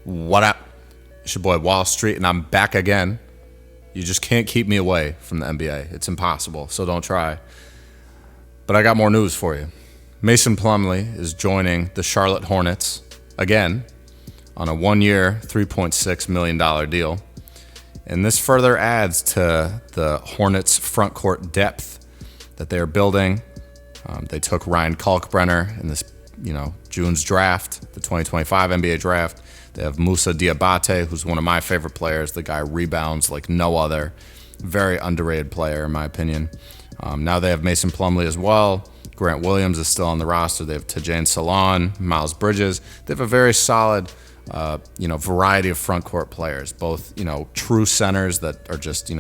What up? It's your boy Wall Street, and I'm back again. You just can't keep me away from the NBA. It's impossible, so don't try. But I got more news for you. Mason Plumlee is joining the Charlotte Hornets again on a one-year, $3.6 million deal. And this further adds to the Hornets' front court depth that they are building. They took Ryan Kalkbrenner in this, June's draft, the 2025 NBA draft. They have Moussa Diabate, who's one of my favorite players. The guy rebounds like no other. Very underrated player, in my opinion. Now they have Mason Plumlee as well. Grant Williams is still on the roster. They have Tajane Salon, Miles Bridges. They have a very solid, variety of front court players. Both, true centers that are just,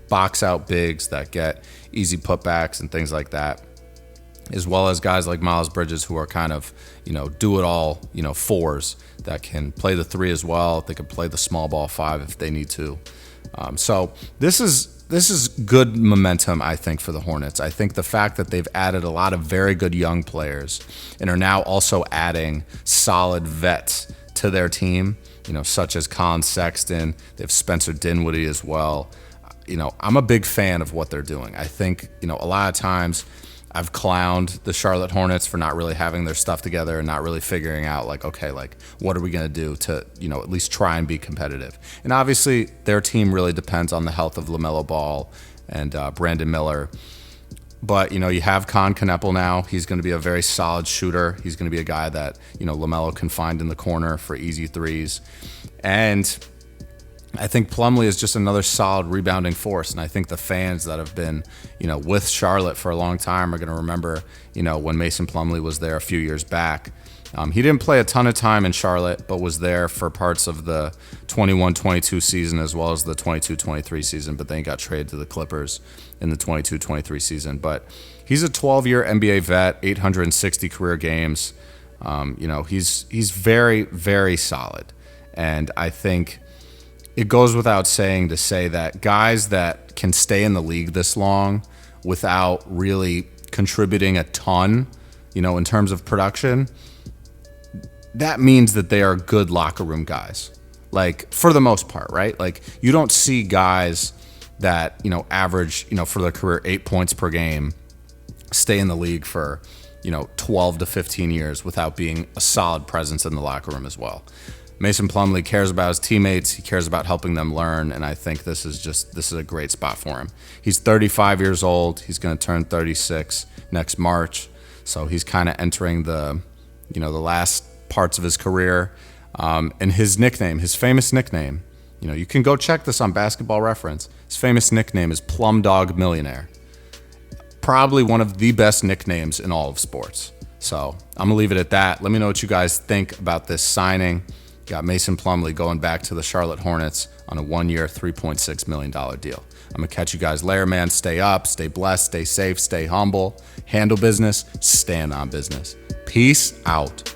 box out bigs that get easy putbacks and things like that, as well as guys like Miles Bridges who are kind of, do it all, fours that can play the three as well. They can play the small ball five if they need to. So this is good momentum, I think, for the Hornets. I think the fact that they've added a lot of very good young players and are now also adding solid vets to their team, such as Colin Sexton. They have Spencer Dinwiddie as well. I'm a big fan of what they're doing. I think, a lot of times I've clowned the Charlotte Hornets for not really having their stuff together and not really figuring out, what are we going to do to, at least try and be competitive. And obviously, their team really depends on the health of LaMelo Ball and Brandon Miller. But, you have Con Kneppel now. He's going to be a very solid shooter. He's going to be a guy that, LaMelo can find in the corner for easy threes. And I think Plumlee is just another solid rebounding force, and I think the fans that have been, with Charlotte for a long time are going to remember, when Mason Plumlee was there a few years back. He didn't play a ton of time in Charlotte, but was there for parts of the 21-22 season as well as the 22-23 season, but then he got traded to the Clippers in the 22-23 season. But he's a 12-year NBA vet, 860 career games. He's very, very solid, and I think it goes without saying to say that guys that can stay in the league this long without really contributing a ton, in terms of production, that means that they are good locker room guys. For the most part, right? You don't see guys that, average, for their career 8 points per game stay in the league for, 12 to 15 years without being a solid presence in the locker room as well. Mason Plumlee cares about his teammates. He cares about helping them learn, and I think this is a great spot for him. He's 35 years old. He's going to turn 36 next March, so he's kind of entering the last parts of his career. And his nickname, his famous nickname, you can go check this on Basketball Reference. His famous nickname is Plum Dog Millionaire. Probably one of the best nicknames in all of sports. So I'm gonna leave it at that. Let me know what you guys think about this signing. Got Mason Plumlee going back to the Charlotte Hornets on a one-year, $3.6 million deal. I'm going to catch you guys later, man. Stay up, stay blessed, stay safe, stay humble, handle business, stand on business. Peace out.